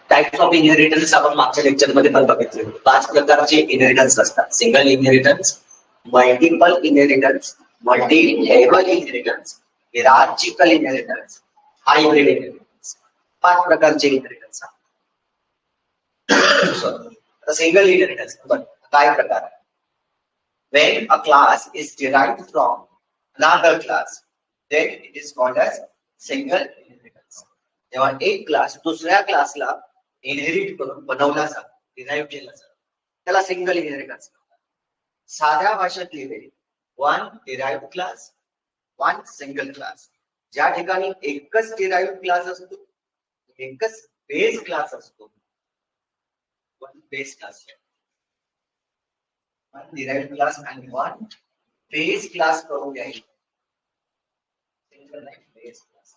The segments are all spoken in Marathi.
टाइप्स ऑफ इनहेरिटन्स आपण मागच्या लेक्चर मध्ये पण बघितले. 5 प्रकारचे इनहेरिटन्स असतात. Single inheritance, multiple inheritance, multi level inheritance, hierarchical inheritance, hybrid inheritance. 5 प्रकारचे इनहेरिटन्स आहेत. सिंगल इनहेरिटन्स काय प्रकार आहे? When a class is derived from another class, then it is called as single inheritance. जेव्हा एक क्लास दुसऱ्या क्लासला इनहेरिट करून बनवला जातो, डिराइव्ह केला जातो, त्याला सिंगल इनहेरिटन्स म्हणतात. साध्या भाषेत लिहिले one derive class, one single class. ज्या ठिकाणी एकच डिराइव्ह क्लास असतो, एकच बेस क्लास असतो, one base class, one derived class and one base class करून घ्यायची. base class.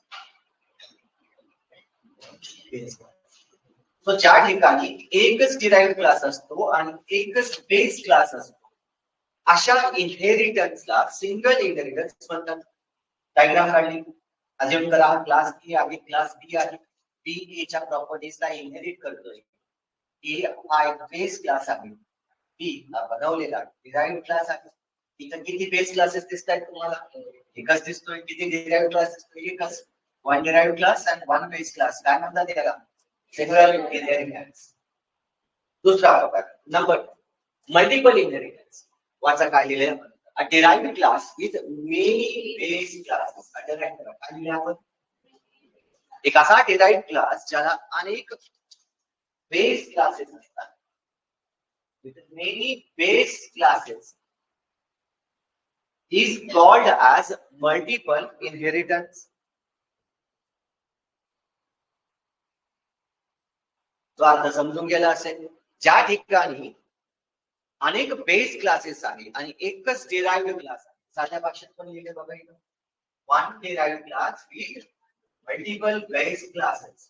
So ज्या ठिकाणी एकच डिराइव्ड क्लास असतो आणि एकच बेस क्लास असतो, अशा इनहेरिटन्सला सिंगल इनहेरिटन्स म्हणतात. डायग्राम काढली. अज्युम करा क्लास ए आहे, क्लास बी आहे. बी ए च्या प्रॉपर्टीजला इनहेरिट करतोय. ए हा एक बेस क्लास आहे. बी हा बनवलेला डिराइव्ड क्लास आहे. इथं किती बेस क्लासेस दिसतात तुम्हाला? एकच दिसतोय. किती डिराइव्ड क्लास दिसतोय? एकच. One derived class and one base class. काय म्हणतात त्याला? Single inheritance. दुसरा प्रकार नंबर मल्टिपल इनहेरिटन्स. वाचा काय लिहिलंय? A derived class with many base classes. काय लिहिलंय आपण? एक असा डिराइव्ड क्लास ज्याला अनेक बेस क्लासेस असतात. With many base classes is called as multiple inheritance. तो अर्थ समजून गेला असेल. ज्या ठिकाणी अनेक बेस क्लासेस आहे आणि एकच डिराइव्ड क्लास आहे. साध्या भाषेत पण लिहिले बघा इथं. One derived class with multiple base classes.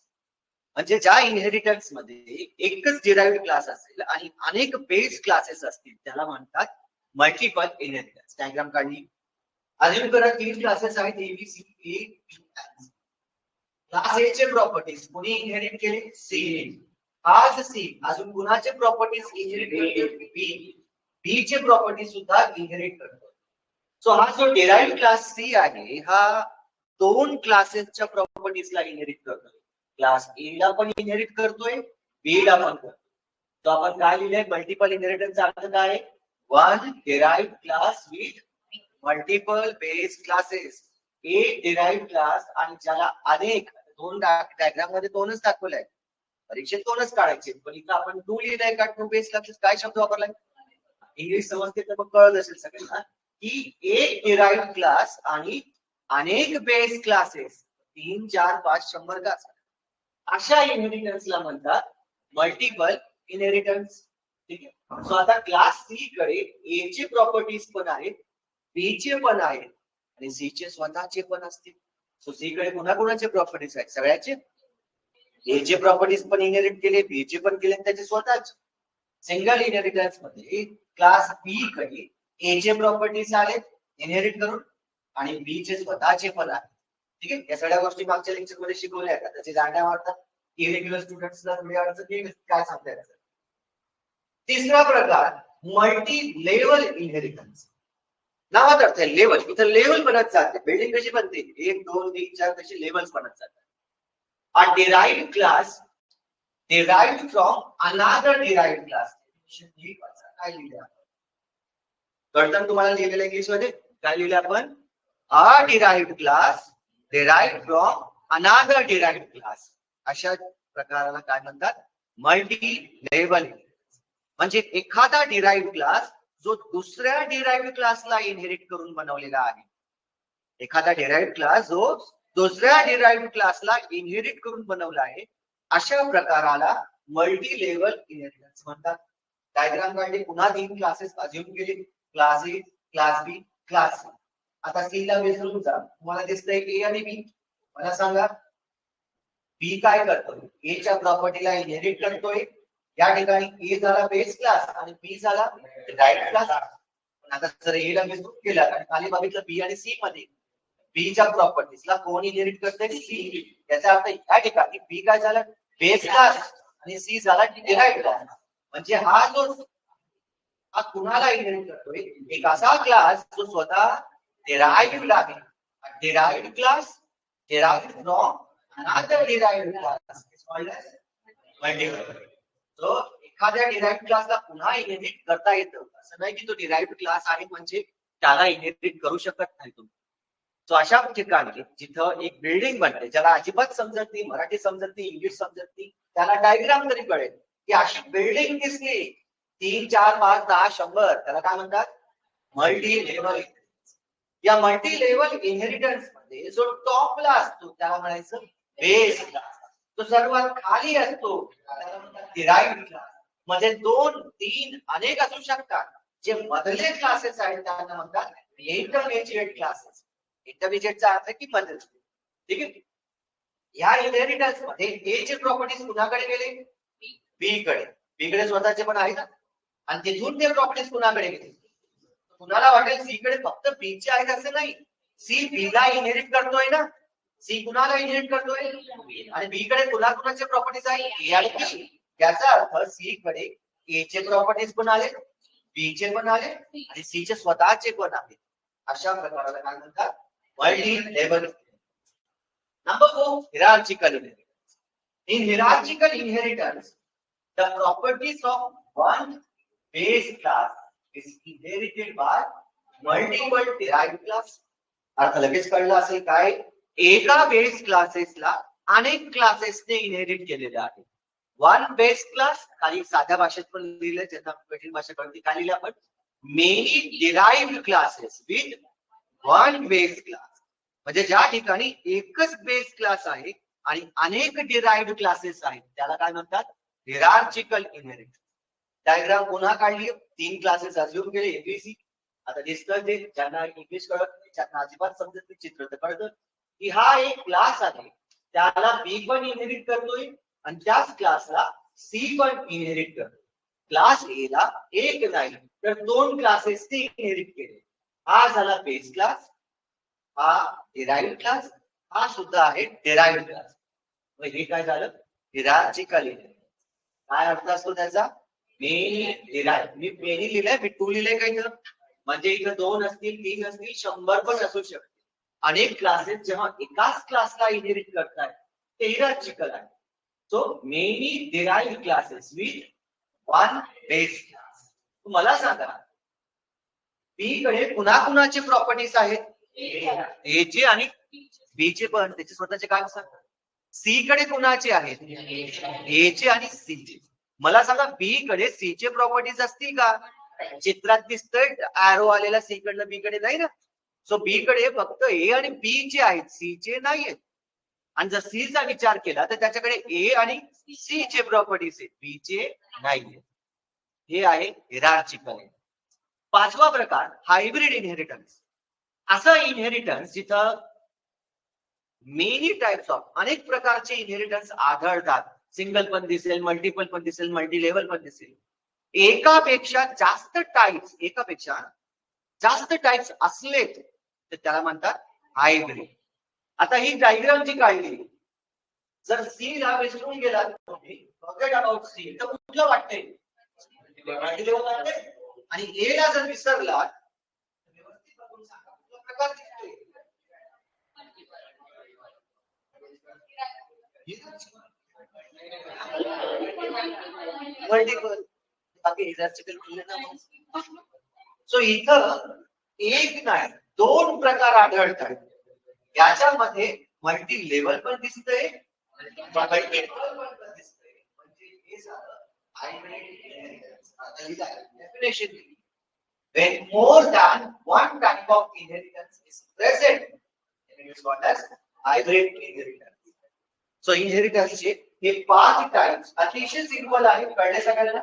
म्हणजे ज्या इनहेरिटन्स मध्ये एकच डिराइव्ड क्लास असेल आणि अनेक बेस क्लासेस असतील त्याला म्हणतात मल्टिपल इनहेरिटन्स. डायग्राम काढली. अजून करा 3 क्लासेस आहेत एबीसी ए. क्लास ए चे प्रॉपर्टीज कोणी इनहेरिट केले? सी. आज सी अजून कुणाचे प्रॉपर्टीज इनहेरिट करतो? बी. बी चे प्रॉपर्टीज सुद्धा इनहेरिट करतो. सो हा जो डिराइव्ड क्लास सी आहे हा 2 क्लासेसच्या प्रॉपर्टीजला इनहेरिट करतो. क्लास ए ला पण इनहेरिट करतोय, बी ला पण करतोय. तो आपण काय लिहिलंय? मल्टिपल इनहेरिटन्सचा अर्थ काय? One derived class with multiple base classes. एक डिराइव्ड क्लास आणि ज्याला अनेक, दोन डायग्राम मध्ये 2च दाखवलंय, परीक्षेत 2च काढायचे, पण इथं आपण 2 लिहिलंय का? 2 बेस क्लासेस. काय शब्द वापरलाय? इंग्लिश समजते तर मग कळत असेल सगळ्यांना की एक डिराइव्ड क्लास आणि अनेक बेस क्लासेस 3, 4, 5, 100 का अशा इनहेरिटन्सला म्हणतात मल्टिपल इनहेरिटन्स. ठीक आहे. सो आता क्लास सी कडे ए चे प्रॉपर्टीज पण आहेत, बी चे पण आहेत आणि सी चे स्वतःचे पण असतील. सो सी कडे कोणाकोणाचे प्रॉपर्टीज आहेत? सगळ्याचे. ए चे प्रॉपर्टीज पण इनहेरिट केले, बी चे पण केले, त्याचे स्वतःचे. सिंगल इनहेरिटन्स मध्ये क्लास बी कडे ए चे प्रॉपर्टीज आले इनहेरिट करून आणि बी चे स्वतःचे पण आहेत. ठीक आहे. या सगळ्या गोष्टी मागच्या लेक्चर मध्ये शिकवल्या आहेत. त्याची जाणण्या वाटतात. इरेग्युलर स्टुडंट्सला थोडी अडचण येईल काय सांगताय? तिसरा प्रकार मल्टी लेवल इनहेरिटन्स. नावात अर्थ आहे लेवल. इथं लेवल बनत जाते. बिल्डिंग कशी बनते? 1, 2, 3, 4 कशी लेवल्स बनत जातात. A derived class derived from another derived class. काय लिहिलं? कळतं तुम्हाला लिहिलेलं इंग्लिश मध्ये? काय लिहिलं आपण? A derived class derived from another derived class. अशा प्रकाराला काय म्हणतात? Multi level. म्हणजे एखादा डिराइव्ड क्लास जो दुसऱ्या डिराइव्ड क्लासला इनहेरिट करून बनवलेला आहे. एखादा डिराइव्ड क्लास जो दुसऱ्या डिराइव्ड क्लासला इनहेरिट करून बनवला आहे, अशा प्रकाराला मल्टी लेवल इनहेरिटन्स म्हणतात. डायग्राम काढले. पुन्हा 3 क्लासेस अज्युम केले. Class A, class B, class C. आता सी ला विसरून जा. तुम्हाला दिसतंय ए आणि बी. मला सांगा बी काय करतोय? ए च्या प्रॉपर्टीला इनहेरिट करतोय. या ठिकाणी ए झाला बेस क्लास आणि बी झाला डिराइव्ड क्लास. आता जर ए ला विस्तृत केलं आणि खाली बघितलं बी आणि सी मध्ये, बीच्या प्रॉपर्टीजला कोण इनहेरिट करते? सी. याचा अर्थ या ठिकाणी बी काय झालं? बेस क्लास आणि सी झाला डिराइव्हड क्लास. म्हणजे हा कुणाला इनहेरिट करतोय? एक असा क्लास जो स्वतः डिराइव्ड आहे. Derived class derived from another derived class is called as multiple. So एखाद्या डिराइव्ड क्लासला पुन्हा इनहेरिट करता येतं, असं नाही की तो डिराइव्ड क्लास आहे म्हणजे त्याला इनहेरिट करू शकत नाही तुम्ही. सो अशा ठिकाणी जिथं एक बिल्डिंग बनते, ज्याला अजिबात समजत नाही, मराठी समजत नाही, इंग्लिश समजत नाही, त्याला डायग्राम तरी कळेल की अशी बिल्डिंग दिसली 3, 4, 5, 10, 100, त्याला काय म्हणतात? Multi level. या मल्टी लेवल इनहेरिटन्स मध्ये जो टॉपला असतो त्याला म्हणायचं बेस क्लास. तो सर्वात खाली असतो त्याला म्हणतात डिराइव्ड क्लास. मध्ये 2, 3 अनेक असू शकतात. जे मधले क्लासेस आहेत त्यांना म्हणतात इंटरमिजिएट क्लासेस. इंटरमिजिएटचा अर्थ की मधले. ठीक आहे. या इनहेरिटन्स मध्ये ए चे प्रॉपर्टीज कुणाकडे गेले? बी कडे. बी कडे स्वतःचे पण आहेत आणि तिथून ते प्रॉपर्टीज कुणाकडे गेले? कुणाला वाटेल सी कडे फक्त बी चे आहेत असं नाही. सी बी ला इनहेरिट करतोय ना. सी कुणाला इनहेरिट करतोय? आणि बी कडे कुणाकुणाचे प्रॉपर्टीज आहेत? ए आणि बी. याचा अर्थ सी कडे ए चे प्रॉपर्टीज पण आले, बी चे पण आले आणि सी चे स्वतःचे पण आले. अशा प्रकाराला काय म्हणतात? Multi level. Number 4, hierarchical inheritance. In hierarchical inheritance, the properties of one base class is inherited by multiple derived class. अर्थ लगेच कळलं असेल काय? एका बेस क्लासेसला अनेक क्लासेसने इनहेरिट केलेले आहे. वन बेस क्लास, काही साध्या भाषेत पण लिहिलंय, ज्यांना कठीण भाषा कळते काय लिहिलं आपण? Many derived classes with one base class. म्हणजे ज्या ठिकाणी एकच बेस क्लास आहे आणि अनेक डिराइव्ड क्लासेस आहेत त्याला काय म्हणतात? Hierarchical inheritance. डायग्राम पुन्हा काढली, 3 क्लासेस अज्युम केले एबीसी. आता दिसतं ते ज्यांना इंग्लिश कळत नाही, ज्यांना अजिबात समजत नाही, चित्र तर कळतं की हा एक क्लास आहे, त्याला बी पण इनहेरिट करतोय आणि त्याच क्लासला सी पण इनहेरिट करतोय. क्लास ए ला एक नाही तर 2 क्लासेसने इनहेरिट केले. हा झाला बेस क्लास, हा डिराइव्ड क्लास, हा सुद्धा आहे डिराइव्ड क्लास. मग हे काय झालं? Hierarchical inheritance. काय अर्थ असतो त्याचा? Many derived. मी मेनी लिहिलंय, मी 2 लिहिलंय काय इथं? म्हणजे इथं 2 असतील, 3 असतील, 100 पण असू शकते. अनेक क्लासेस जेव्हा एकाच क्लासला इनहेरिट करतायत ते हिरार्चिकल आहे. So many derived classes with one base class. तुम्हाला सांगा बी कडे कुणाकुणाचे प्रॉपर्टीज आहेत? ए चे आणि बी चे पण त्याचे स्वतःचे काय सांगा? सी कडे कुणाचे आहेत? ए चे आणि सी चे. मला सांगा बी कडे सी चे प्रॉपर्टीज असतील का? चित्रात दिसतंय ॲरो आलेला सी कडनं बी कडे नाही ना. सो बी कडे फक्त ए आणि बी चे आहेत, सी चे नाहीयेत. आणि जर सी चा विचार केला तर त्याच्याकडे ए आणि सी चे प्रॉपर्टीज आहेत, बी चे नाहीयेत. हे आहे हिरार्चिकल. 5वा प्रकार हायब्रिड इनहेरिटन्स. असं इनहेरिटन्स जिथं मेनी टाइप्स ऑफ अनेक प्रकारचे इनहेरिटन्स आढळतात. सिंगल पण दिसेल, मल्टिपल पण दिसेल, मल्टी लेवल पण दिसेल. एकापेक्षा जास्त टाइप्स असले तर त्याला म्हणतात हायब्रिड. आता ही डायग्राम जी काढली, जर सी ला विसरून गेला तुम्ही, फॉरगेट अबाउट सी, तर कुठलं वाटतंय? मल्टी लेवल वाटतंय. आणि ए ला जर विसरला व्यवस्थित बघून सांगा कुठला प्रकार दिसतोय? मल्टिपल. बाकी हिरार्चिकल म्हणलं ना. सो इथं एक नाही 2 प्रकार आढळतात. याच्यामध्ये मल्टी लेवल पण दिसतंय, मल्टिपल पण दिसतंय. म्हणजे हे झालं हायब्रिड इनहेरिटन्स. आता ही डेफिनेशन दिली. When more than one type of inheritance is present, it is called as hybrid inheritance. So inheritance चे हे 5 टाइप्स अतिशय सिंपल आहे, कळले सगळ्यांना?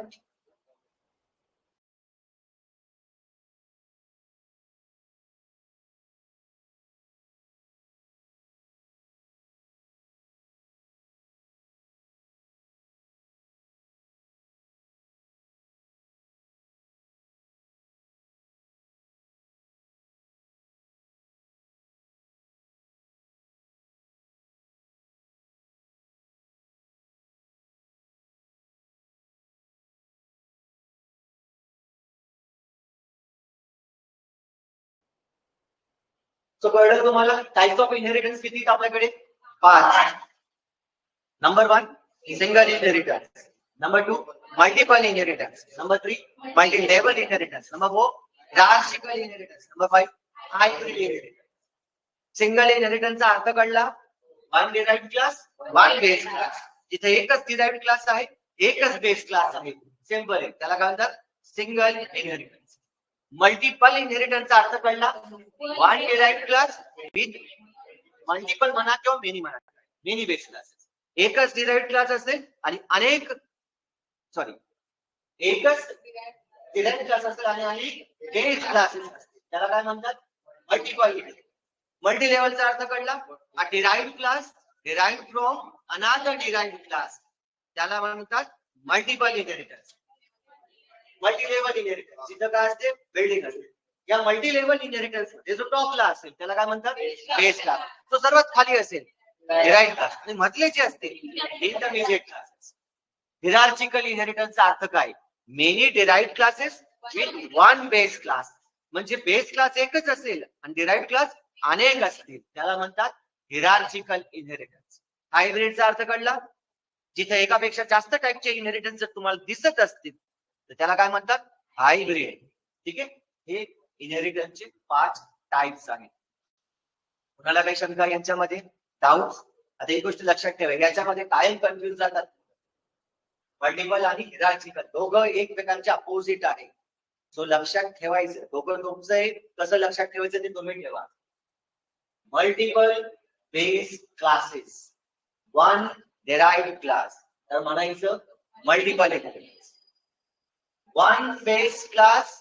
सो कळलं तुम्हाला टाइप्स ऑफ इनहेरिटन्स किती आहेत आपल्याकडे 5. Number 1 single inheritance, number 2 multiple inheritance, number 3 multi level inheritance, number 4 hierarchical inheritance, number 5 hybrid inheritance. Single इनहेरिटन्सचा अर्थ कळला, one derived class one base class. जिथे एकच डिराइव्ड क्लास आहे एकच बेस क्लास आहे, सिंपल आहे, त्याला काय म्हणतात सिंगल इनहेरिटन्स. मल्टिपल इनहेरिटन्सचा अर्थ कळला, one derived class with multiple म्हणा किंवा मेनी म्हणा, मेनी बेस क्लासेस. एकच डिराइव्ड क्लास असेल आणि अनेक एकच डिराइव्ड क्लास असेल आणि अनेक बेस क्लासेस असतील, त्याला काय म्हणतात मल्टिपल इनहेरिटन्स. मल्टी लेवलचा अर्थ कळला, अ derived class derived from another derived class, त्याला म्हणतात multiple inheritance. Multi level inheritance जिथं काय असते बिल्डिंग असते, या मल्टी लेवल इनहेरिटन्स मध्ये जो टॉपला असेल त्याला काय म्हणतात बेस क्लास, तो सर्वात खाली असेल डिराइव्ड क्लास आणि मधले जे असतील इंटरमिजिएट क्लासेस. हिरार्चिकल इनहेरिटन्सचा अर्थ काय, many derived classes with one base class, म्हणजे बेस क्लास एकच असेल आणि डिराइव्ड क्लास अनेक असतील, त्याला म्हणतात हिरार्चिकल इनहेरिटन्स. हायब्रिडचा अर्थ कळला, जिथे एकापेक्षा जास्त टाइपचे इनहेरिटन्स जर तुम्हाला दिसत असतील तर त्याला काय म्हणतात हायब्रिड. ठीक आहे, हे इनहेरिटन्सचे 5 टाइप्स आहेत. कुणाला काही शंका यांच्यामध्ये, डाऊट? आता एक गोष्ट लक्षात ठेवा, याच्यामध्ये कायम कन्फ्युज जातात. मल्टिपल आणि हिरार्चिकल दोघं एकमेकांच्या अपोजिट आहे. सो लक्षात ठेवायचं, दोघं तुमचं एक कसं लक्षात ठेवायचं ते तुम्ही ठेवा. Multiple base classes, one derived class, तर म्हणायचं multiple inheritance. One base class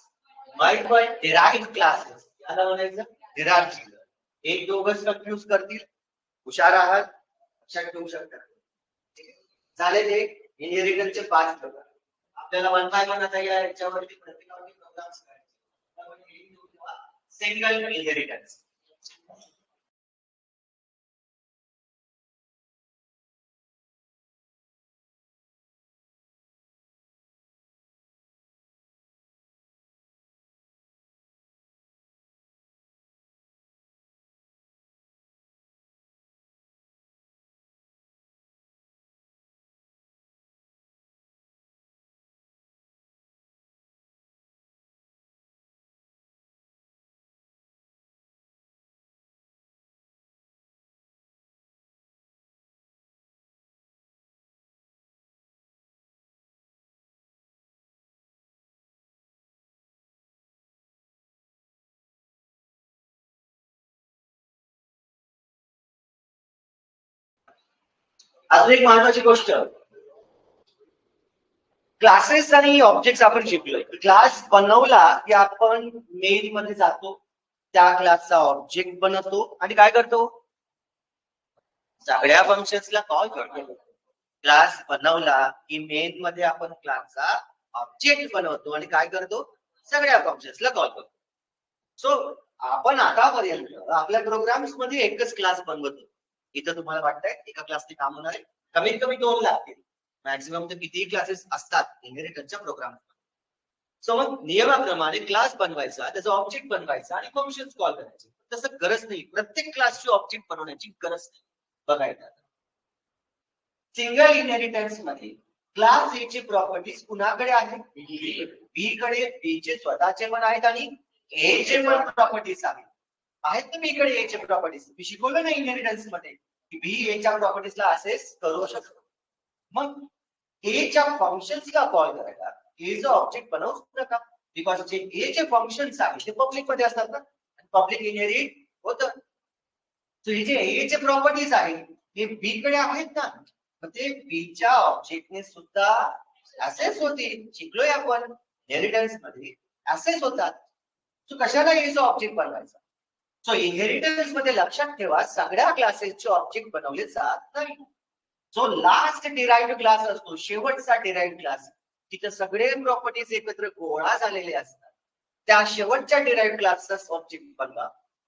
multiple derived classes, याला म्हणायचं हिरार्चिकल. एक दोघंच कन्फ्युज करतील, हुशार आहात, लक्षात ठेवू शकता. झाले ते इनहेरिटन्सचे 5 प्रकार. आपल्याला वन बाय वन आता याच्यावरती प्रत्येकावरती प्रोग्राम्स करायचे. Single inheritance. अजून एक महत्वाची गोष्ट, क्लासेस आणि ऑब्जेक्ट्स आपण शिकलोय. क्लास बनवला की आपण मेन मध्ये जातो, त्या क्लासचा ऑब्जेक्ट बनवतो आणि काय करतो, सगळ्या फंक्शन्सला कॉल करतो. क्लास बनवला की मेन मध्ये आपण क्लासचा ऑब्जेक्ट बनवतो आणि काय करतो, सगळ्या फंक्शन्सला कॉल करतो. सो आपण आतापर्यंत आपल्या प्रोग्राम्स मध्ये एकच क्लास बनवतो. इथं तुम्हाला वाटतंय एका क्लासने काम होणार आहे, कमीत कमी 2 लागतील, मॅक्सिमम तर कितीही क्लासेस असतात इनहेरिटन्सच्या प्रोग्राम. सो मग नियमाप्रमाणे क्लास बनवायचा, त्याचा ऑब्जेक्ट बनवायचा आणि फंक्शन्स कॉल करायचे. तसं गरज नाही, प्रत्येक क्लासची ऑब्जेक्ट बनवण्याची गरज नाही. बघायला सिंगल इनहेरिटन्स मध्ये क्लास ए ची प्रॉपर्टीज कुणाकडे आहेत, बी कडे. बी चे स्वतःचे पण आहेत आणि ए चे पण प्रॉपर्टीज आहेत ना बी कडे ए चे प्रॉपर्टीज. मी शिकवलं ना इनहेरिटन्स मध्ये की बी ए च्या प्रॉपर्टीजला असेस करू शकतो. मग ए च्या फंक्शन्सला कॉल करायला ए चा ऑब्जेक्ट बनवूच नका, बिकॉज जे ए चे फंक्शन्स आहेत ते पब्लिक मध्ये असतात ना, पब्लिक इनहेरिट होतं. सो हे जे ए चे प्रॉपर्टीज आहेत हे बी कडे आहेत ना, ते बी च्या ऑब्जेक्टने सुद्धा असेच होते. शिकलोय आपण इनहेरिटन्स मध्ये असेच होतात. सो कशाला ए चा ऑब्जेक्ट बनवायचा. सो इनहेरिटन्स मध्ये लक्षात ठेवा, सगळ्या क्लासेसचे ऑब्जेक्ट बनवले जात नाही. जो लास्ट डिराइव्ड क्लास असतो, शेवटचा डिराइव्ड क्लास, तिथे सगळे प्रॉपर्टीज एकत्र गोळा झालेले असतात. त्या शेवटच्या डिराइव्ड क्लासचा ऑब्जेक्ट बनवा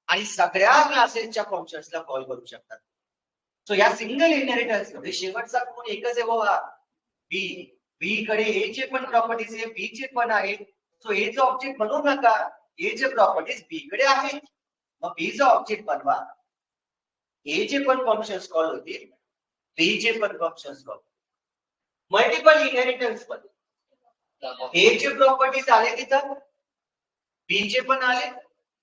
आणि सगळ्या क्लासेसच्या फंक्शन्सला कॉल करू शकतात. सो या सिंगल इनहेरिटन्स मध्ये शेवटचा कोण एकच आहे बाबा, बी. बी कडे ए चे पण प्रॉपर्टीज आहे, बी चे पण आहेत. सो ए चा ऑब्जेक्ट बनवू नका, ए चे प्रॉपर्टीज बी कडे आहेत. मग बीचा ऑब्जेक्ट बनवा, ए चे पण फंक्शन्स कॉल होतील, बी चे पण फंक्शन्स कॉल. मल्टिपल इनहेरिटन्स मध्ये ए चे प्रॉपर्टीज आले तिथं, बी चे पण आले,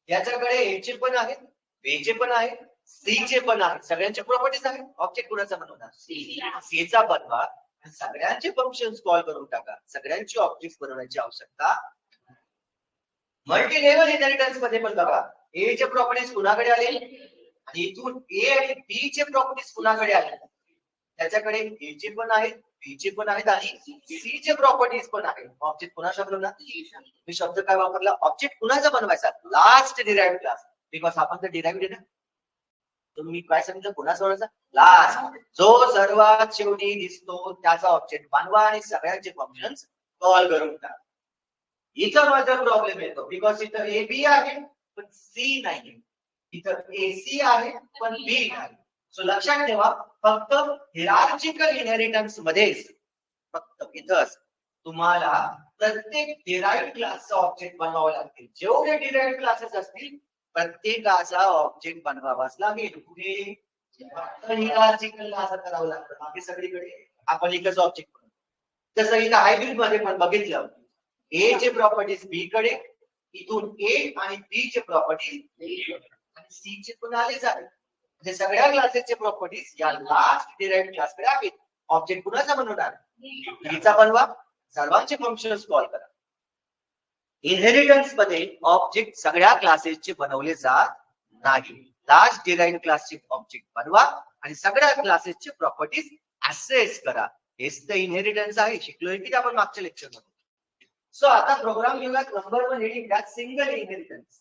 याच्याकडे ए चे पण आहेत, बी चे पण आहेत, सी चे पण आहेत, सगळ्यांचे प्रॉपर्टीज आहेत. ऑब्जेक्ट कुणाचा बनवणार? सी चा बनवा, सगळ्यांचे फंक्शन्स कॉल करून टाका, सगळ्यांची ऑब्जेक्ट बनवण्याची आवश्यकता. मल्टी लेवल इनहेरिटन्स मध्ये पण बघा, ए चे प्रॉपर्टीज कुणाकडे आले आणि इथून ए आणि बी चे प्रॉपर्टीज कुणाकडे आले, त्याच्याकडे ए चे पण आहेत, बी चे पण आहेत आणि सी चे प्रॉपर्टीज पण आहेत. ऑब्जेक्ट कुणाचा बनवला? मी शब्द काय वापरला? ऑब्जेक्ट कुणाचा बनवायचा? लास्ट डिराइव्ड क्लास, बिकॉज आपण तर डिराइव्ड आहे ना. तुम्ही काय सांगितलं? कुणाचा बनवायचा? लास्ट, जो सर्वात शेवटी दिसतो त्याचा ऑब्जेक्ट बनवा आणि सगळ्यांचे फंक्शन्स कॉल करून टाका. इथं माझा प्रॉब्लेम येतो, बिकॉज इथं ए बी आहे पण सी नाही, इथं ए सी आहे पण बी नाही. सो लक्षात ठेवा, फक्त हिरार्चिकल इनहेरिटन्स मध्येच फक्त इथंच तुम्हाला प्रत्येक डिराइव्ड क्लासचा ऑब्जेक्ट बनवावा लागतील. जेवढे डिराइव्ड क्लासेस असतील प्रत्येकाचा ऑब्जेक्ट बनवावाच लागेल. पुढे हिरार्चिकल असं करावं लागतं, बाकी सगळीकडे आपण एकच ऑब्जेक्ट बनवतो. तसं इथं हायब्रिड मध्ये पण बघितलं, ए चे प्रॉपर्टीज बी कडे, इथून ए आणि बी चे प्रॉपर्टीज आणि सी चे पण आले झाले. म्हणजे सगळ्या क्लासेसचे प्रॉपर्टीज या लास्ट डिराइव्ड क्लासकडे आहेत. ऑब्जेक्ट कुणाचा बनवणार? बीचा बनवा, सर्वांचे फंक्शन्स कॉल करा. इनहेरिटन्स मध्ये ऑब्जेक्ट सगळ्या क्लासेसचे बनवले जात नाही. लास्ट डिराइव्ड क्लासचे ऑब्जेक्ट बनवा आणि सगळ्या क्लासेसचे प्रॉपर्टीज असेस करा. हेच तर इनहेरिटन्स आहे. शिकलोय की आपण मागच्या लेक्चर मध्ये. सो आता प्रोग्राम घेऊया नंबर 1 हेडिंग, त्यात single inheritance.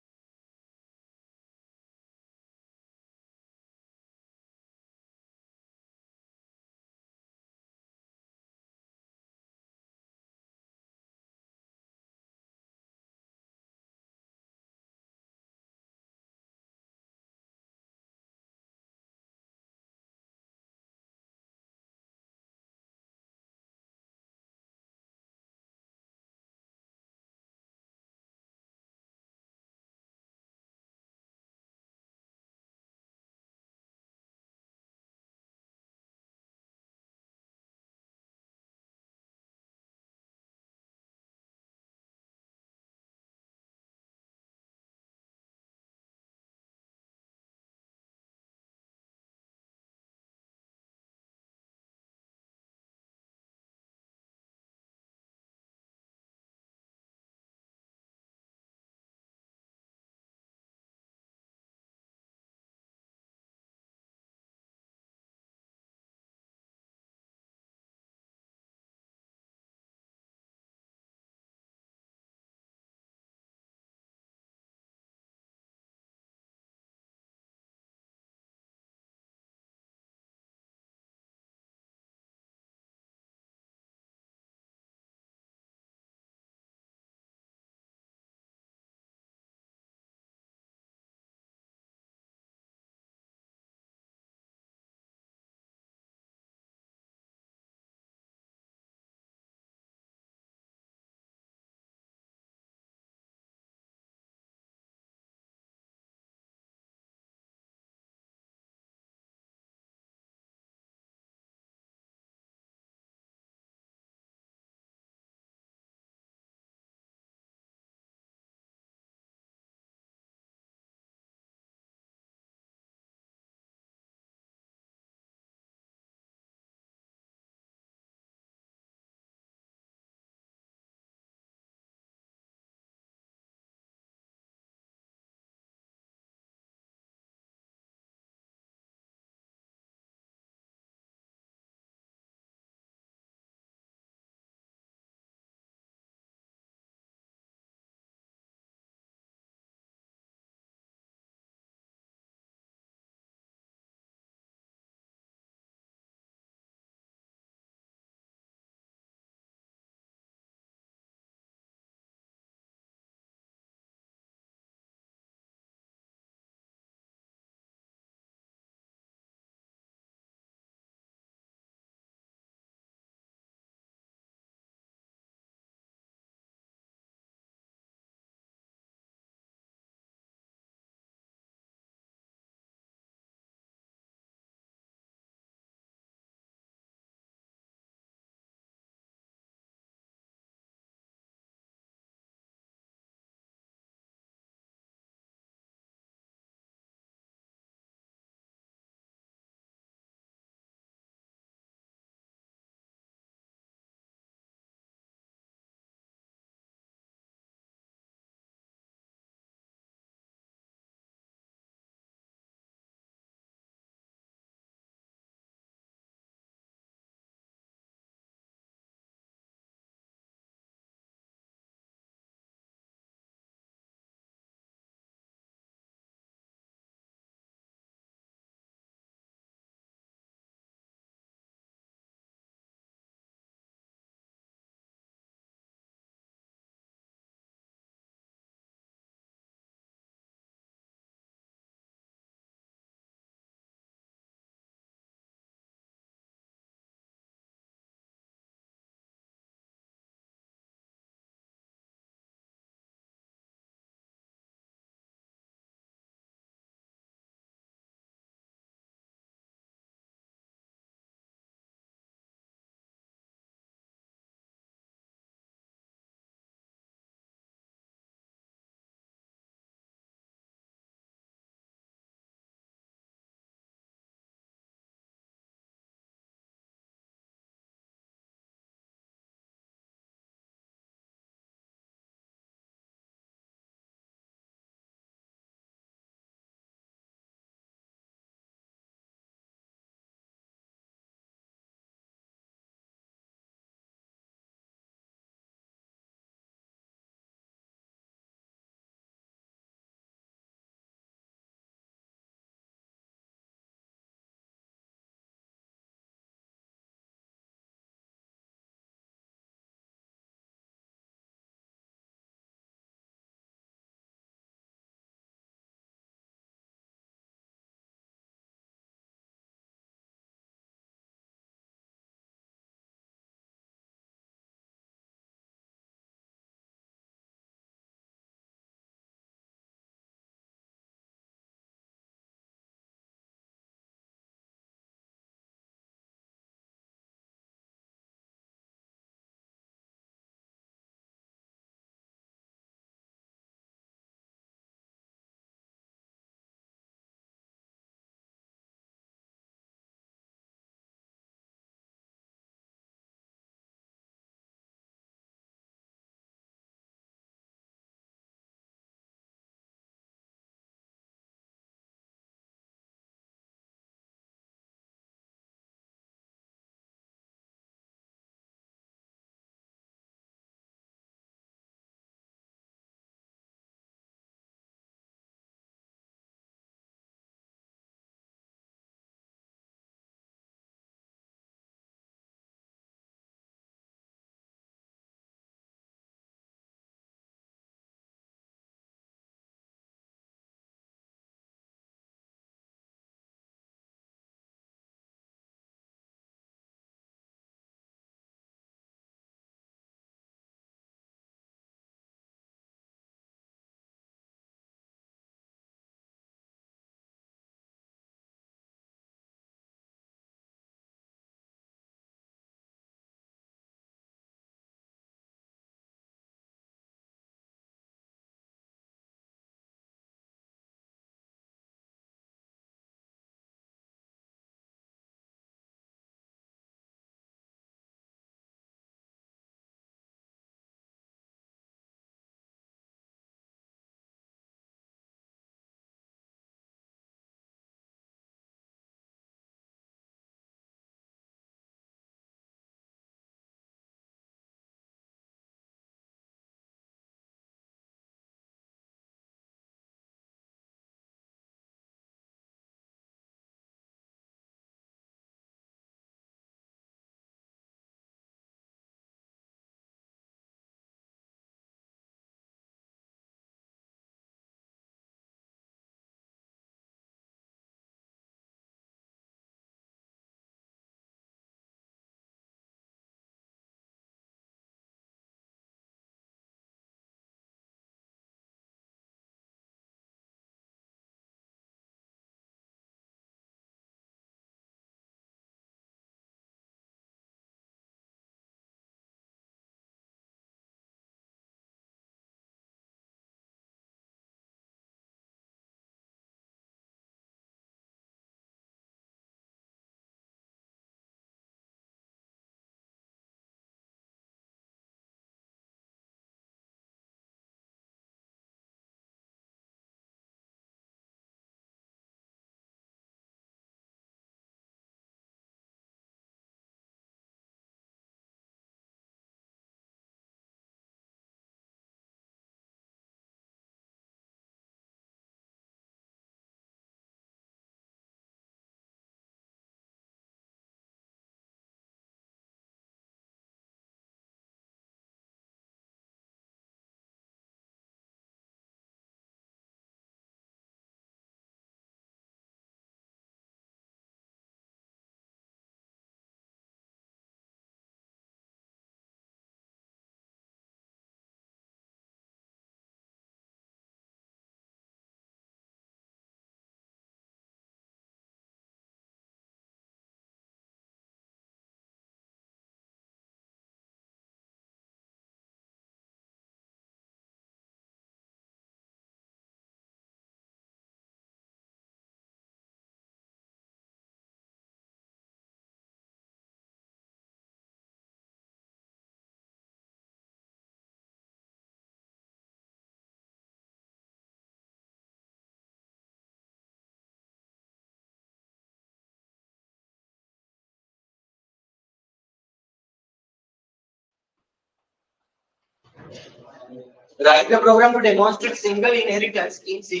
Write the program to demonstrate single inheritance in C++.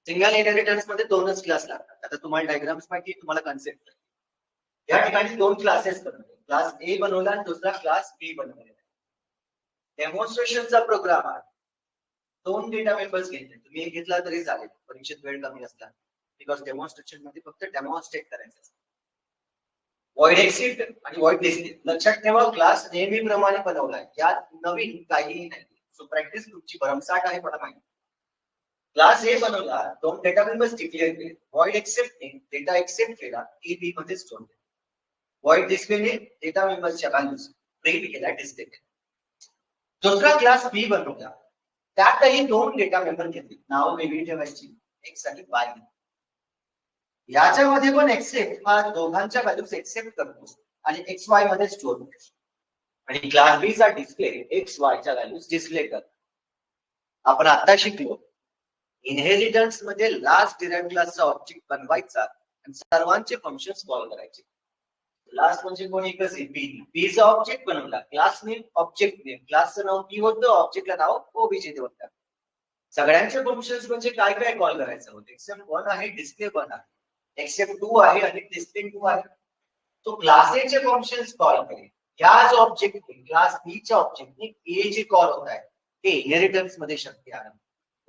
Single inheritance मध्ये दोनच क्लास लागतात. आता तुम्हाला डायग्राम्स माहिती, तुम्हाला कन्सेप्ट. या ठिकाणी दोन क्लासेस बनवले, क्लास ए बनवला आणि दुसरा क्लास बी बनवलेला. डेमॉन्स्ट्रेशनचा प्रोग्राम आहे. दोन डेटा मेंबर्स घेतले, तुम्ही एक घेतला तरी चालेल, परीक्षेत वेळ कमी असला, बिकॉज डेमॉन्स्ट्रेशन मध्ये फक्त डेमॉन्स्ट्रेट करायचं असतं. व्हॉइड एक्सिट आणि व्हॉइड डिस्प्ले लक्षात ठेवा, क्लास नेहमीप्रमाणे बनवलाय, यात नवीन काहीही नाही. सो प्रॅक्टिस तुमची भरमसाठ आहे, मला माहिती. क्लास ए बनवला, दोन डेटा मेंबर्स डिक्लेअर केले, व्हॉइड एक्सेप्टने डेटा एक्सेप्ट केला, ए बी मध्ये स्टोअर केला. व्हॉइड डिस्प्लेने डेटा मेंबर्सच्या व्हॅल्यूज प्रिंट केला, डिस्प्ले केला. दुसरा क्लास बी बनवला, त्यातही दोन डेटा मेंबर घेतले, नाव वेगळी ठेवायची, एक्स आणि वाय. याच्यामध्ये पण एक्सेप्ट हा दोघांच्या व्हॅल्यूज एक्सेप्ट करतो आणि एक्स वाय मध्ये स्टोअर करतो. आणि क्लास बी चा डिस्प्ले एक्स वाय च्या व्हॅल्यूज डिस्प्ले करतो. आपण आता शिकलो, इनहेरिटन्स मध्ये लास्ट डिराइव्ड क्लासचा ऑब्जेक्ट बनवायचा आणि सर्वांचे फंक्शन्स कॉल करायचे. लास्ट म्हणजे कोण, एकच आहे, बी. बी चा ऑब्जेक्ट बनवला, क्लास नेम, ऑब्जेक्ट नेम, क्लासचं नाव बी होतं, ऑब्जेक्टला नाव ओबीजे होतं. सगळ्यांचे फंक्शन्स म्हणजे काय काय कॉल करायचं होतं, एक्सेप्ट 1 आहे, डिस्प्ले 1 आहे, एक्सेप्ट 2 आहे आणि डिस्प्ले 2 आहे. तो क्लास ए चे फंक्शन्स कॉल करेल. याच ऑब्जेक्ट क्लास बी च्या ऑब्जेक्टने ए जे कॉल होत आहे ते इनहेरिटन्स मध्ये शक्य आहे.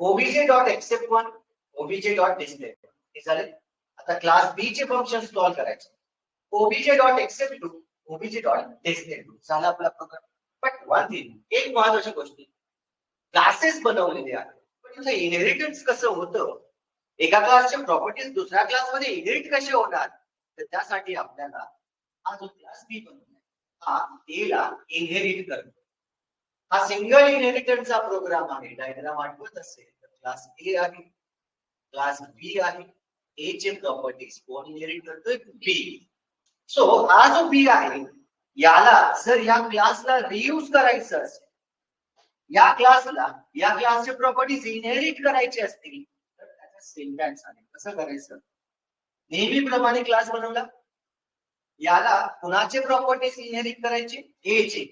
OBJ dot accept 1, OBJ dot display 1 हे झाले. आता क्लास बी चे फंक्शन्स कॉल करायचे, OBJ dot accept 2, OBJ dot display 2 झाला आपला प्रोग्राम. बट वन थिंग, एक महत्त्वाची गोष्ट, क्लासेस बनवलेले आहेत, पण इथे इनहेरिटन्स कसं होतं, एका क्लासच्या प्रॉपर्टीज दुसऱ्या क्लासमध्ये इनहेरिट कसे होणार, तर त्यासाठी आपल्याला हा जो क्लास बी बनवलाय हा ए ला इनहेरिट करतो. हा सिंगल इनहेरिटन्सचा प्रोग्राम आहे. डायग्राम आठवत असेल तर क्लास ए आहे, क्लास बी आहे, ए चे प्रॉपर्टीज कोण इनहेरिट करतोय, बी. सो हा जो बी आहे याला जर या क्लासला रियूज करायचं असेल, या क्लासचे प्रॉपर्टीज इनहेरिट करायचे असतील तर त्याचा सिंटॅक्स आहे. कसं करायचं, नेहमीप्रमाणे क्लास बनवला, याला कुणाचे प्रॉपर्टीज इनहेरिट करायचे, ए चे,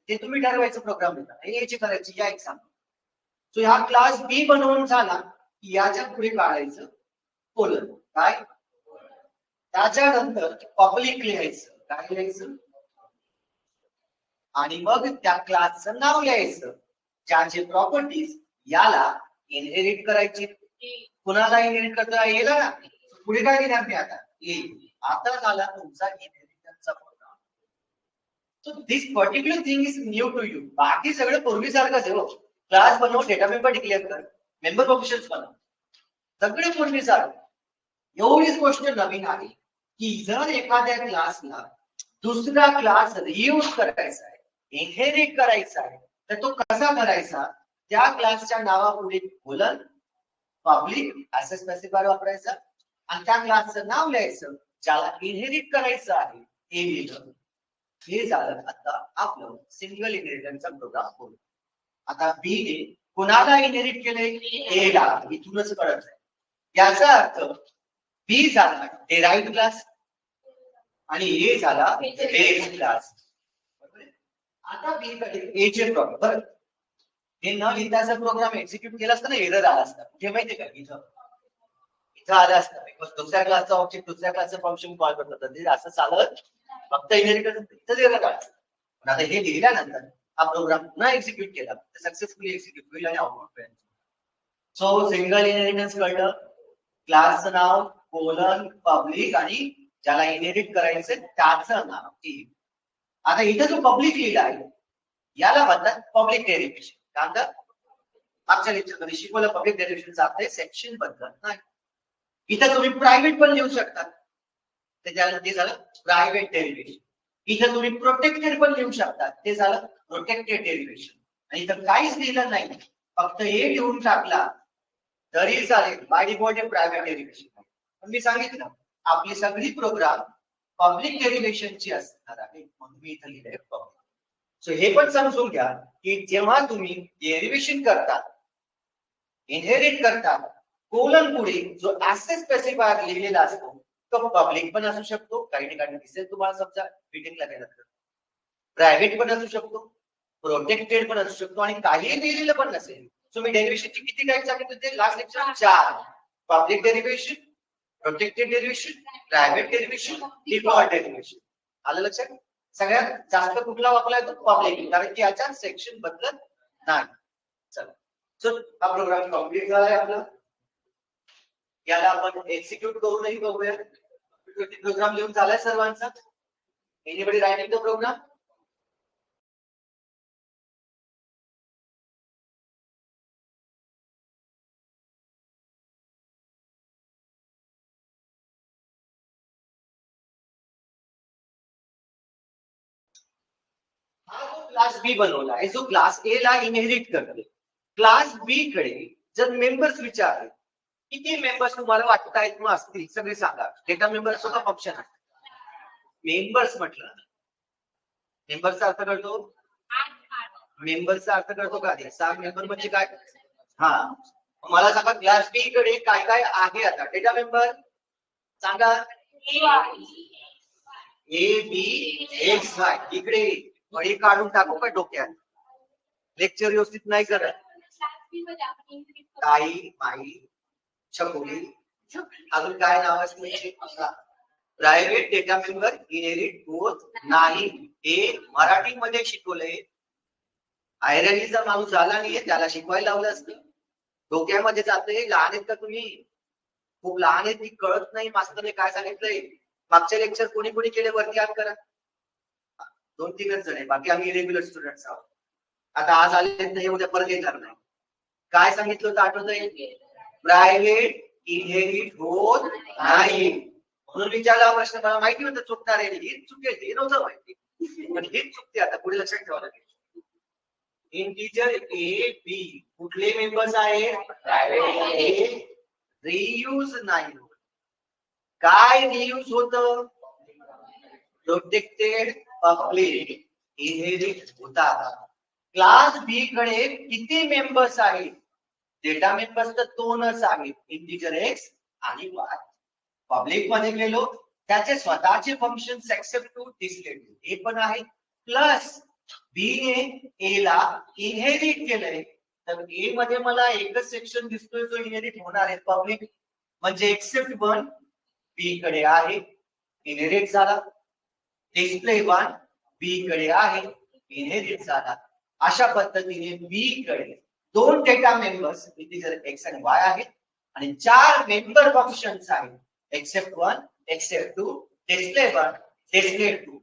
ते तुम्ही ठरवायचं प्रोग्राम लिहिता, ए चे करायचे. या एक्झाम्पल, सो हा क्लास बी बनवून झाला की याच्या पुढे काढायचं कोलन, काय, त्याच्यानंतर पब्लिक लिहायचं, काय लिहायचं, आणि मग त्या क्लासचं नाव लिहायचं, ज्याचे प्रॉपर्टीज याला इनहेरिट करायची. कुणाला इनहेरिट करता येईल ना, पुढे काय लिहिणार मी आता, ए. आता झाला तुमचा इनहेरिटन्सचा program. So this particular thing is new to you. बाकी सगळं पूर्वीसारखंच आहे. क्लास बनव, डेटा मेंबर डिक्लेअर कर, मेंबर फंक्शन्स बनव, सगळे पूर्वीसारखं. एवढीच गोष्ट नवीन आहे की जर एखाद्या क्लासला दुसरा क्लास रियूज करायचा आहे, इनहेरिट करायचा आहे, तर तो कसा करायचा, त्या क्लासच्या नावापुढे कोलन, पब्लिक असं स्पेसिफायर वापरायचा आणि त्या क्लासचं नाव लिहायचं, ज्याला इनहेरिट करायचं आहे हे लिहिलं. हे झालं आता आपलं सिंगल इनहेरिटन्सचा प्रोग्राम होईल. आता बी ने कुणाला इनहेरिट केलंय, ए ला, इथूनच कळत आहे. याचा अर्थ बी झाला डिराइव्ड क्लास आणि ए झाला बेस क्लास. आता बी कडे ए चे प्रॉपर, हे न लिहिताचा प्रोग्राम एक्झिक्यूट केला असता ना, एरर आला असता. कुठे माहितीये का, इथं आलं असतं, बिकॉज दुसऱ्या क्लासचा ऑब्जेक्ट दुसऱ्या क्लासचं फंक्शन कॉल करत होतं, असं चालत फक्त इनहेरिटन्स इथंच एरर आला. पण आता हे लिहिल्यानंतर हा प्रोग्राम पुन्हा एक्झिक्यूट केला तर सक्सेसफुली एक्झिक्यूट होईल आणि आउटपुट मिळेल. सो सिंगल इनहेरिटन्स कळलं, क्लासचं नाव कोलन पब्लिक आणि ज्याला इनहेरिट करायचं त्याचं नाव. आता इथं जो पब्लिक लिहिला आहे याला म्हणतात पब्लिक डेरिव्हेशन. काय म्हणतात, मागच्या लेक्चरमध्ये शिकवलं पब्लिक डेरिव्हेशनचा अर्थ सेक्शन बद्दल नाही. इथं तुम्ही प्रायव्हेट पण लिहू शकता, त्याच्याला ते झालं प्रायव्हेट डेरिव्हेशन. इथं तुम्ही प्रोटेक्टेड पण लिहू शकता, ते झालं प्रोटेक्टेड डेरिव्हेशन. आणि इथं काहीच लिहिलं नाही, फक्त हे लिहून टाकला तरी चालेल, बाय डिफॉल्ट हे प्रायव्हेट डेरिव्हेशन. पण मी सांगितलं आपली सगळी प्रोग्राम पब्लिक डेरिव्हेशनची असणार आहे, म्हणून मी इथं लिहिलंय पब्लिक. सो हे पण समजून घ्या की जेव्हा तुम्ही डेरिव्हेशन करता, इनहेरिट करता, कोलन पुढे जो ऍसेट स्पेसिफायर लिहिलेला असतो तो पब्लिक पण असू शकतो, काही ठिकाणी दिसेल तुम्हाला, समजा बीटेकला गेलं तर प्रायव्हेट पण असू शकतो, प्रोटेक्टेड पण असू शकतो आणि काही दिलेलं पण नसेल. सो मी डेरिव्हेशनची किती टाईप सांगितले ते last lecture 4. Public derivation, protected derivation, private derivation, default derivation. आलं लक्षात? सगळ्यात जास्त कुठला वापरला जातो? पब्लिक, कारण की याच्यात सेक्शन बदलत नाही. चला, सो हा प्रोग्राम कम्प्लीट झालाय आपला. याला आपण एक्झिक्यूट करूनही बघूया. प्रोग्राम लिहून झालाय सर्वांचा? Anybody writing the program? हा जो क्लास बी बनवला आहे, जो क्लास ए ला इनहेरिट करते, क्लास बी कडे जर मेंबर्स विचारले, किती मेंबर्स तुम्हाला वाटत आहेत मग असतील सगळे सांगा. डेटा मेंबर असो का फंक्शन आहे? मेंबर्स म्हटलं, मेंबरचा अर्थ कळतो? मेंबरचा अर्थ कळतो का? 6 मेंबर म्हणजे काय? हा, मला सांगा क्लास बी कडे काय काय आहे आता डेटा मेंबर सांगा. A B X Y. इकडे वडी काढून टाकू का डोक्यात? लेक्चर व्यवस्थित नाही करत. ताई, माई, छकुली, अजून काय नाव असते? प्रायव्हेट डेटा मेंबर इनहेरिट होत नाही. हे मराठीमध्ये शिकवलंय. आयरनीचा माणूस झाला नाहीये, त्याला शिकवायला लावलं असतं. डोक्यामध्ये जाते. लहान आहेत का तुम्ही? खूप लहान आहेत, ती कळत नाही मास्तरने काय सांगितलंय. मागच्या लेक्चर कोणी कोणी केले वरती हात करा. 2-3च जण आहे, बाकी आम्ही रेग्युलर स्टुडंट्स आहोत. आता आज आले नाही, उद्या परत येणार नाही. काय सांगितलं होतं आठवतंय? प्रायव्हेट इनहेरिट होत नाही. म्हणून विचारला प्रश्न, मला माहिती होतं चुकणार आहे. हीच चुकेल, हे नव्हतं माहिती, पण हीच चुकते. आता पुढे लक्षात ठेवावं लागेल. इंटिजर ए बी कुठले मेंबर्स आहेत? प्रायव्हेट. रियूज नाही होत. काय रियूज होतं? प्रोटेक्टेड, पब्लिक, इनहेरिट होतात. क्लास बी कडे किती मेंबर्स आहेत? डेटा मेंबर्स तर 2च आहेत, इंटिजर एक्स आणि वाय. पब्लिक मध्ये गेलो, त्याचे स्वतःचे function accept two, display two हे पण आहेत. प्लस बी ने ए ला इनहेरिट केलंय, तर ए मध्ये मला एकच सेक्शन दिसतोय जो इनहेरिट होणार आहे, पब्लिक. म्हणजे एक्सेप्ट 1 बी कडे आहे, इनहेरिट झाला. डिस्प्ले 1 बी कडे आहे, इनहेरिट झाला. अशा पद्धतीने बी कडे 2 डेटा मेंबर्स इंटिजर एक्स आणि वाय आहेत आणि 4 मेंबर फंक्शन्स आहेत, accept 1, accept 2, display 1, display 2.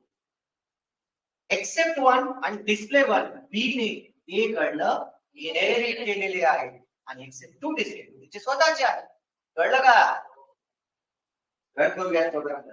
Accept 1 आणि डिस्प्ले 1 बी ने ए कडनं इनहेरिट केलेले आहेत आणि एक्सेप्ट 2, डिस्प्ले 2 त्याचे स्वतःचे आहेत. कळलं का? प्रोग्राम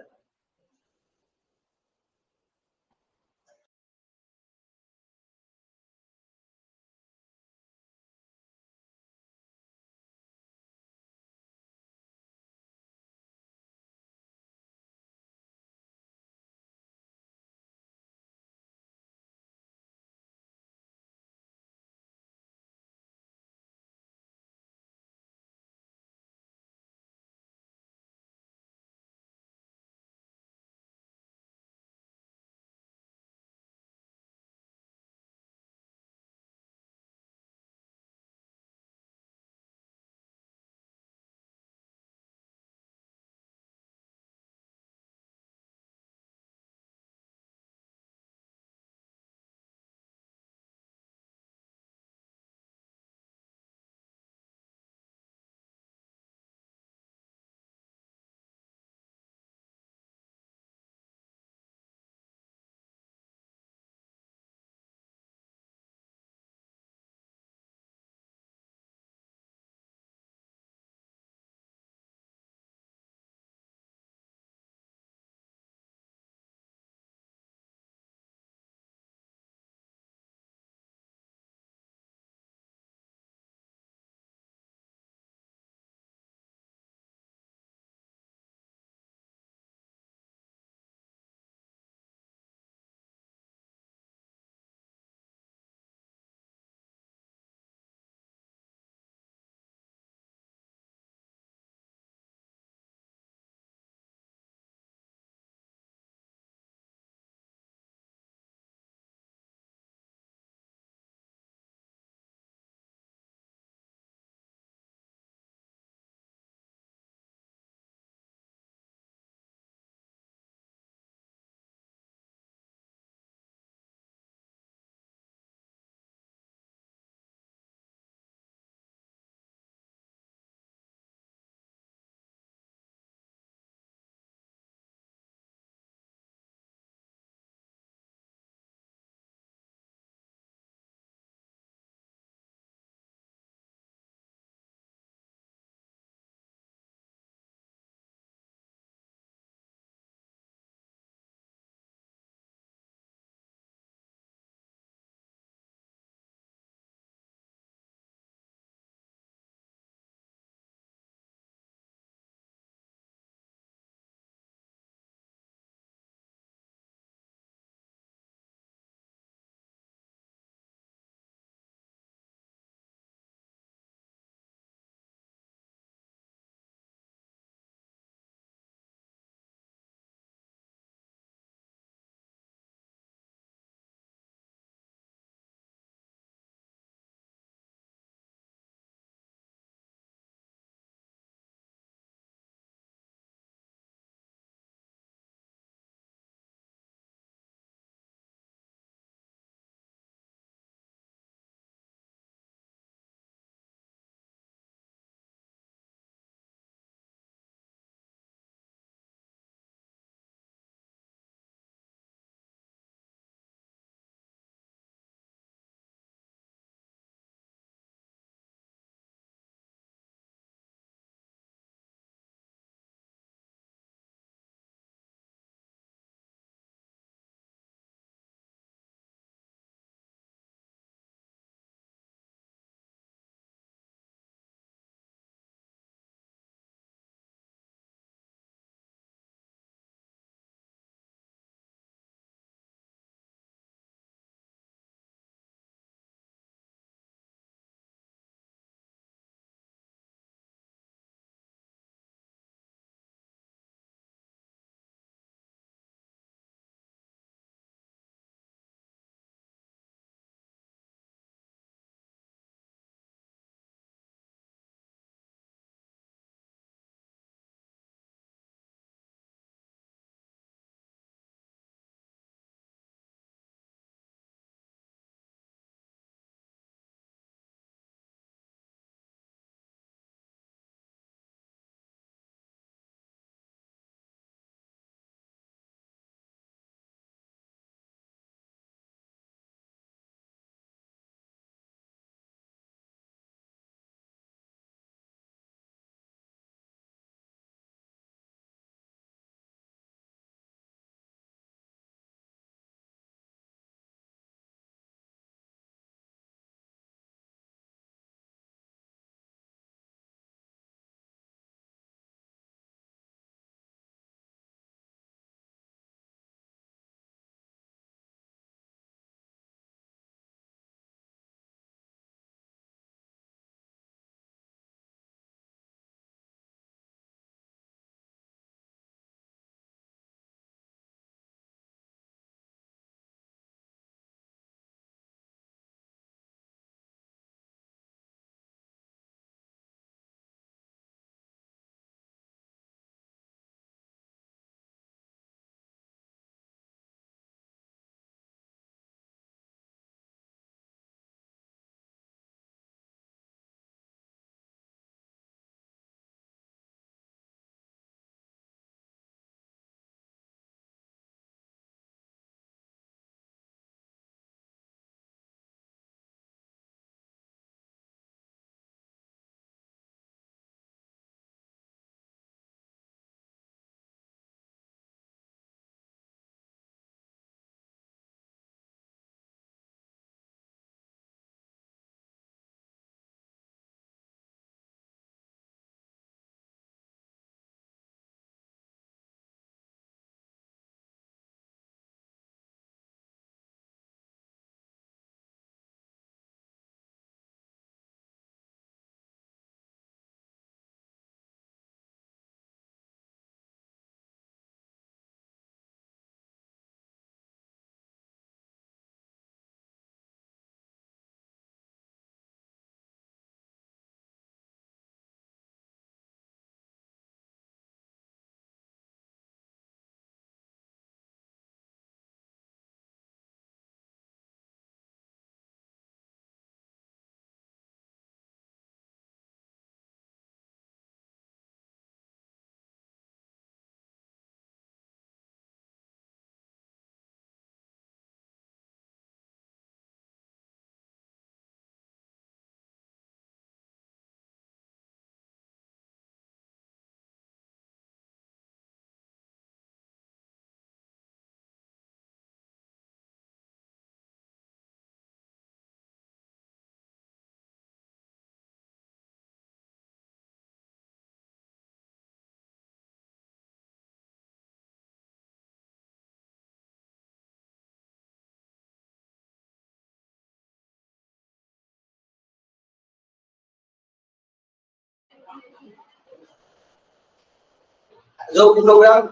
जो प्रोग्राम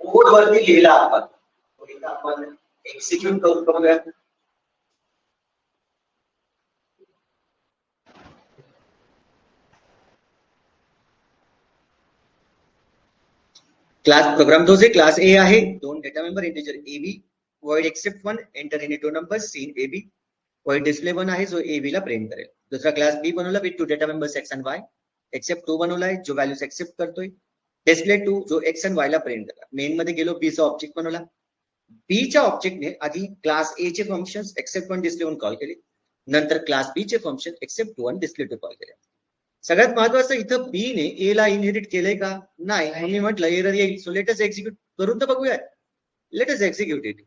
बोर्ड वरती लिहिला आपण तो इथं आपण एक्झिक्यूट करून बघूया. क्लास प्रोग्राम तो जे क्लास ए आहे, दोन data member integer A B void except one enter any two numbers seen ab void display one आहे जो ab ला प्रिंट करेल. दुसरा क्लास बी बनवला with two data members x and y accept two बनवला आहे जो व्हॅल्यूज एक्सेप्ट करतोय. डिस्प्ले टू जो x and y ला प्रिंट करा. मेन मध्ये गेलो बी चा ऑब्जेक्ट बनवला. बी च्या ऑब्जेक्टने आधी क्लास ए चे functions accept one display one call केले, नंतर क्लास बी चे function accept one display two call केले. सगळ्यात महत्वाचं इथं बी ने ए ला इनहेरिट केलंय का नाही, मी म्हटलं एरर येईल, सो लेटस एक्झिक्यूट करून तर बघूया. Let's execute it.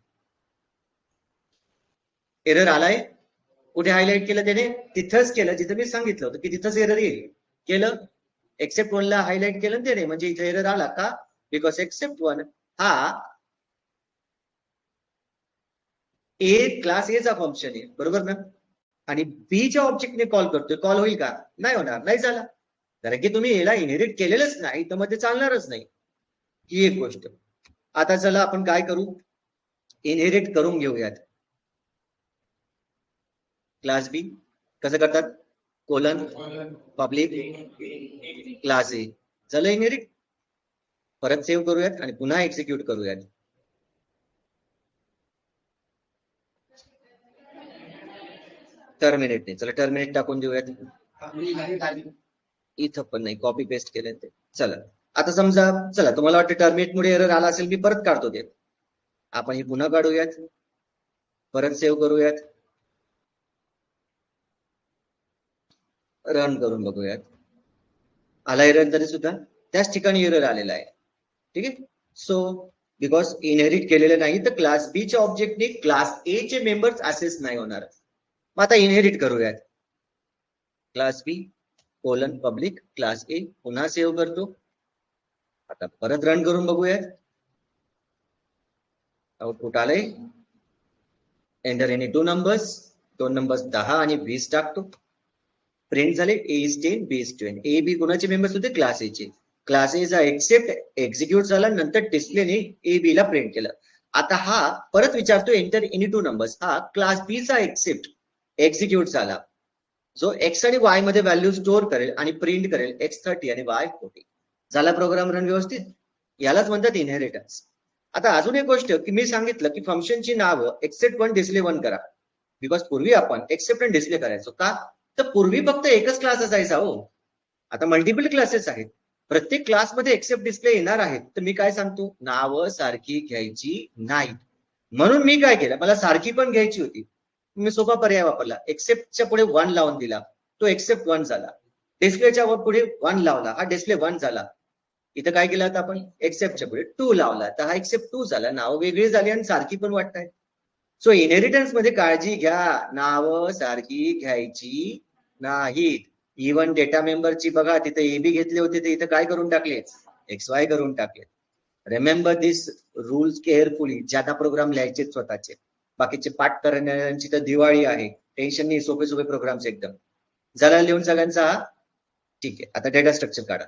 एरर आलाय, कुठे हायलाइट केलं त्याने, तिथंच केलं जिथं मी सांगितलं होतं की तिथंच एरर येईल. केलं, एक्सेप्ट वन ला हायलाइट केलं त्याने, म्हणजे इथे एरर आला का, बिकॉज एक्सेप्ट वन हा ए क्लास ए चा फंक्शन आहे, बरोबर ना, आणि बी च्या ऑब्जेक्टने कॉल करतोय, कॉल होईल का, नाही होणार, नाही झाला, कारण की तुम्ही एला इनहेरिट केलेलंच नाही तर मग ते चालणारच नाही. ही एक गोष्ट. आता चला आपण काय करू, इनहेरिट करून घेऊयात. क्लास बी कसं करतात, कोलन पब्लिक क्लास ए चला इनहेरिट. परत सेव्ह करूयात आणि पुन्हा एक्झिक्यूट करूयात. टर्मिनेट नाही, चला टर्मिनेट टाकून देऊयात. इथं पण नाही, कॉपी पेस्ट केलं ते. चला आता समजा, चला तुम्हाला वाटतं टर्मिनेट मुळे एरर आला असेल, मी परत काढतो ते. आपण हे पुन्हा काढूयात, परत सेव्ह करूयात, रन करून बघूयात. आला एरर तरी सुद्धा त्याच ठिकाणी एरर आलेला आहे. ठीक आहे, सो बिकॉज इनहेरिट केलेलं नाही तर क्लास बी च्या ऑब्जेक्टने क्लास ए चे मेंबर्स असेच नाही होणार. मग आता इनहेरिट करूयात. Class B colon public class A, पुन्हा सेव्ह करतो. आता परत रन करून बघूयात. आउटपुट आलंय, एंटर एनी टू नंबर्स, दोन नंबर्स 10 आणि 20 टाकतो. प्रिंट झाले ए is 10 B is 20. A B कोणाचे मेंबर्स होते, क्लास ए चे. क्लास ए चा एक्सेप्ट एक्झिक्यूट झाला, नंतर डिस्प्लेने ए बी ला प्रिंट केलं. आता हा परत विचारतो एंटर एनी टू नंबर्स, हा क्लास बी चा एक्सेप्ट एक्झिक्यूट झाला जो एक्स आणि वाय मध्ये व्हॅल्यू स्टोअर करेल आणि प्रिंट करेल x30 आणि y40. झाला प्रोग्राम रन व्यवस्थित, यालाच म्हणतात इनहेरिटन्स. आता अजून एक गोष्ट की मी सांगितलं की फंक्शनची नावं एक्सेप्ट वन डिस्प्ले वन करा, बिकॉज पूर्वी आपण एक्सेप्ट आणि डिस्प्ले करायचो का, तर पूर्वी फक्त एकच क्लास असायचा हो. आता मल्टिपल क्लासेस आहेत, प्रत्येक क्लासमध्ये एक्सेप्ट डिस्प्ले येणार आहेत, तर मी काय सांगतो, नावं सारखी घ्यायची नाहीत. म्हणून मी काय केलं, मला सारखी पण घ्यायची होती, मी सोपा पर्याय वापरला, एक्सेप्टच्या पुढे वन लावून दिला, तो एक्सेप्ट वन झाला. डिस्प्लेच्या पुढे वन लावला, हा डिस्प्ले वन झाला. इथं काय केलं आता आपण, एक्सेप्टच्या पुढे टू लावला, तर हा एक्सेप्ट टू झाला. नाव वेगळी झाली आणि सारखी पण वाटतायत. सो इनहेरिटन्स मध्ये काळजी घ्या, नावं सारखी घ्यायची नाहीत. इव्हन डेटा मेंबरची बघा, तिथे एबी घेतले होते ते इथं काय करून टाकले, XY करून टाकले. रिमेंबर दिस रूल्स केअरफुली. ज्यादा प्रोग्राम लिहायचे स्वतःचे, बाकीचे पाठ करणाऱ्यांची तर दिवाळी आहे, टेन्शन नाही, सोपे सोपे प्रोग्राम्स एकदम. झाला लिहून सगळ्यांचा, ठीक आहे. आता डेटा स्ट्रक्चर काढा.